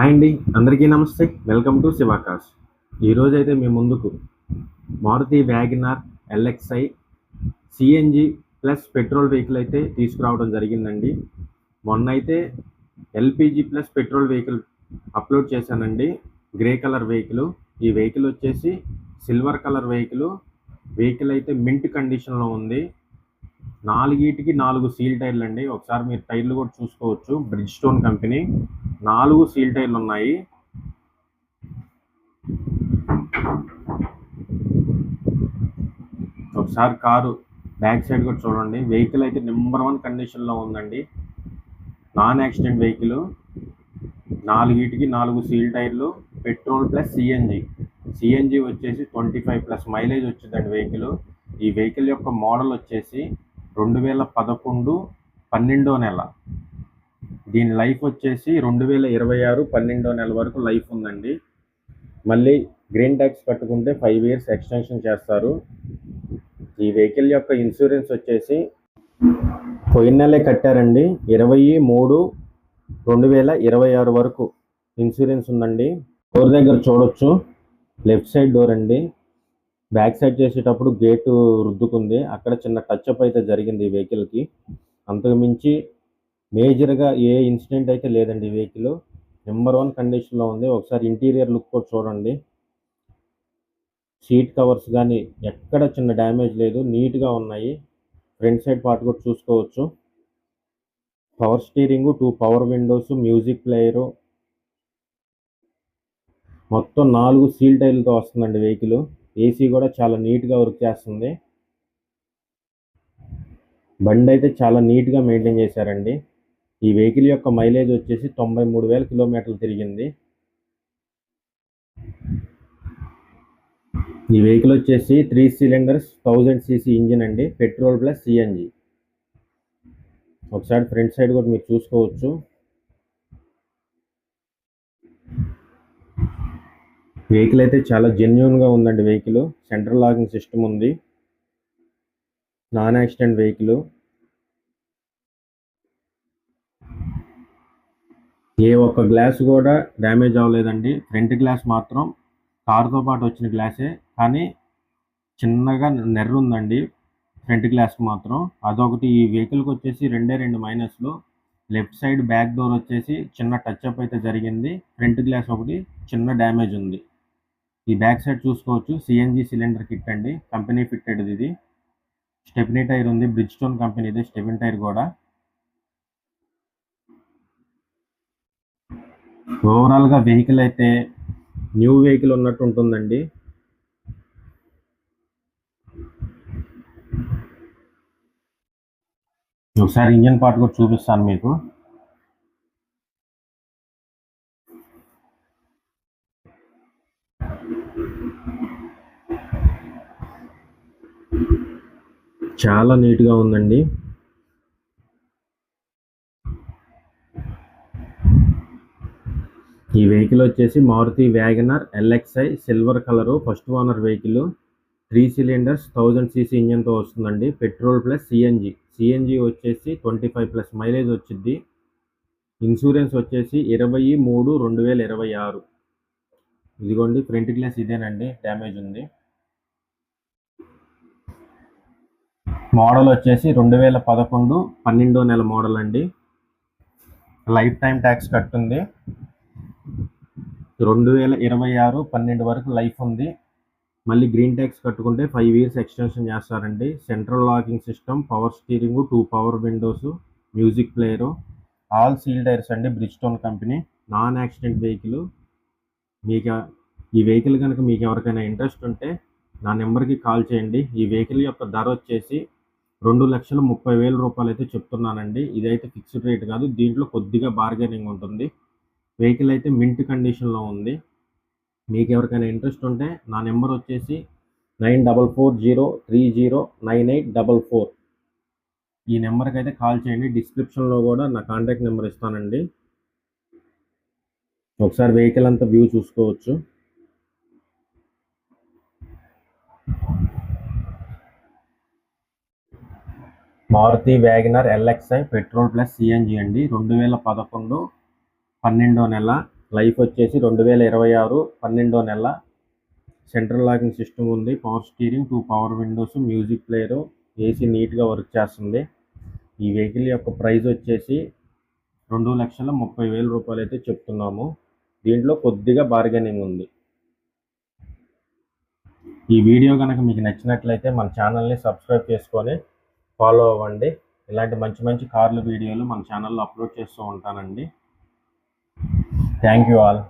Hi అండి, అందరికీ నమస్తే. Welcome to Shivakash. ఈరోజు అయితే మీ ముందుకు Maruti WagonR LXI CNG plus petrol vehicle అయితే తీసుకురావడం జరిగిందండి. మొన్న అయితే LPG plus petrol vehicle upload చేశానండి. Grey colour vehicle. ఈ వెహికల్ వచ్చేసి సిల్వర్ కలర్ వెహికల్ అయితే మింట్ కండిషన్లో ఉంది. 4 సీల్ టైర్లు అండి. ఒకసారి మీరు టైర్లు కూడా చూసుకోవచ్చు. బ్రిడ్జ్ స్టోన్ కంపెనీ 4 సీల్ టైర్లు ఉన్నాయి. ఒకసారి కారు బ్యాక్ సైడ్ కూడా చూడండి. వెహికల్ అయితే నెంబర్ 1 కండిషన్లో ఉందండి. Non accident vehicle. 4 సీల్ టైర్లు, పెట్రోల్ ప్లస్ సిఎన్జి వచ్చేసి 25+ మైలేజ్ వచ్చిందండి వెహికల్. ఈ వెహికల్ యొక్క మోడల్ వచ్చేసి 2011 12వ నెల. దీని లైఫ్ వచ్చేసి 2026 12వ నెల వరకు లైఫ్ ఉందండి. మళ్ళీ గ్రీన్ ట్యాక్స్ కట్టుకుంటే 5 ఇయర్స్ ఎక్స్టెన్షన్ చేస్తారు. ఈ వెహికల్ యొక్క ఇన్సూరెన్స్ వచ్చేసి పోయిన నెలే కట్టారండి. 23/2026 వరకు ఇన్సూరెన్స్ ఉందండి. డోర్ దగ్గర చూడొచ్చు, లెఫ్ట్ సైడ్ డోర్ అండి. బ్యాక్ సైడ్ చేసేటప్పుడు గేటు రుద్దుకుంది. అక్కడ చిన్న టచ్అప్ అయితే జరిగింది ఈ వెహికల్కి. అంతకు మించి మేజర్గా ఏ ఇన్సిడెంట్ అయితే లేదండి. ఈ వెహికల్ నెంబర్ 1 కండిషన్లో ఉంది. ఒకసారి ఇంటీరియర్ లుక్ కూడా చూడండి. సీట్ కవర్స్ కానీ ఎక్కడ చిన్న డ్యామేజ్ లేదు, నీట్గా ఉన్నాయి. ఫ్రంట్ సైడ్ పార్ట్ కూడా చూసుకోవచ్చు. Power steering, 2 power windows, music player, మొత్తం 4 సీల్ టైర్లతో వస్తుందండి వెహికల్. ఏసీ కూడా చాలా నీట్గా వర్క్ చేస్తుంది. బండి అయితే చాలా నీట్గా మెయింటైన్ చేశారండి. ఈ వెహికల్ యొక్క మైలేజ్ వచ్చేసి 93,000 కిలోమీటర్లు తిరిగింది. ఈ వెహికల్ వచ్చేసి 3 సిలిండర్స్ 1000 cc ఇంజిన్ అండి. Petrol plus CNG. ఒకసారి ఫ్రంట్ సైడ్ కూడా మీరు చూసుకోవచ్చు. వెహికల్ అయితే చాలా జెన్యూన్గా ఉందండి. వెహికల్ సెంట్రల్ లాకింగ్ సిస్టమ్ ఉంది. Non accident vehicle. ఏ ఒక్క గ్లాస్ కూడా డ్యామేజ్ అవ్వలేదండి. ఫ్రంట్ గ్లాస్ మాత్రం కారుతో పాటు వచ్చిన గ్లాసే, కానీ చిన్నగా నెర్ర ఉందండి ఫ్రంట్ గ్లాస్కి మాత్రం. అదొకటి. ఈ వెహికల్కి వచ్చేసి 2 మైనస్లు. లెఫ్ట్ సైడ్ బ్యాక్ డోర్ వచ్చేసి చిన్న టచ్అప్ అయితే జరిగింది. ఫ్రంట్ గ్లాస్ ఒకటి చిన్న డ్యామేజ్ ఉంది. ఈ బ్యాక్ సైడ్ చూసుకోవచ్చు. సిఎన్జి సిలిండర్ కిట్ అండి, కంపెనీ ఫిట్టెడ్ ఇది. స్టెప్నీ టైర్ ఉంది, బ్రిడ్జ్ స్టోన్ కంపెనీది స్టెప్నీ టైర్ కూడా. ఓవరాల్గా వెహికల్ అయితే న్యూ వెహికల్ ఉన్నట్టు ఉంటుందండి. ఒకసారి ఇంజన్ పార్ట్ కూడా చూపిస్తాను మీకు. చాలా నీట్గా ఉందండి. ఈ వెహికల్ వచ్చేసి Maruti WagonR LXI silver colour, first owner vehicle. 3 cylinders 1000 cc ఇంజన్తో వస్తుందండి. పెట్రోల్ ప్లస్ సిఎన్జి వచ్చేసి 25+ మైలేజ్ వచ్చింది. ఇన్సూరెన్స్ వచ్చేసి 23/2026. ఇదిగోండి ఫ్రంట్ గ్లాస్ ఇదేనండి, డ్యామేజ్ ఉంది. మోడల్ వచ్చేసి 2011 12వ నెల మోడల్ అండి. Life time tax కట్టుంది. 2026 12 వరకు లైఫ్ ఉంది. మళ్ళీ గ్రీన్ ట్యాక్స్ కట్టుకుంటే 5 ఇయర్స్ ఎక్స్టెన్షన్ చేస్తారండి. Central locking system, power steering, 2 power windows, music player, all seal tyres అండి, Bridgestone company. Non accident vehicle. ఈ వెహికల్ కనుక మీకు ఎవరికైనా ఇంట్రెస్ట్ ఉంటే నా నెంబర్కి కాల్ చేయండి. ఈ వెహికల్ యొక్క ధర వచ్చేసి 2,30,000 రూపాయలు అయితే చెప్తున్నానండి. ఇదైతే ఫిక్స్డ్ రేట్ కాదు, దీంట్లో కొద్దిగా బార్గెనింగ్ ఉంటుంది. వెహికల్ అయితే మింట్ కండిషన్లో ఉంది. మీకు ఎవరికైనా ఇంట్రెస్ట్ ఉంటే నా నెంబర్ వచ్చేసి 9440309844. ఈ నెంబర్కి అయితే కాల్ చేయండి. డిస్క్రిప్షన్లో కూడా నా కాంటాక్ట్ నెంబర్ ఇస్తానండి. ఒకసారి వెహికల్ అంతా వ్యూ చూసుకోవచ్చు. Maruti WagonR LXI petrol plus CNG అండి. 2011 12వ నెల లైఫ్ వచ్చేసి 2026 12వ నెల. సెంట్రల్ లాకింగ్ సిస్టమ్ ఉంది, power steering, 2 power windows, music player, AC నీట్గా వర్క్ చేస్తుంది. ఈ వెహికల్ యొక్క ప్రైస్ వచ్చేసి 2,30,000 రూపాయలు అయితే చెప్తున్నాము. దీంట్లో కొద్దిగా బార్గెనింగ్ ఉంది. ఈ వీడియో కనుక మీకు నచ్చినట్లయితే మన ఛానల్ని సబ్స్క్రైబ్ చేసుకొని ఫాలో అవ్వండి. ఇలాంటి మంచి మంచి కార్ల వీడియోలు మన ఛానల్లో అప్లోడ్ చేస్తూ ఉంటానండి. Thank you all.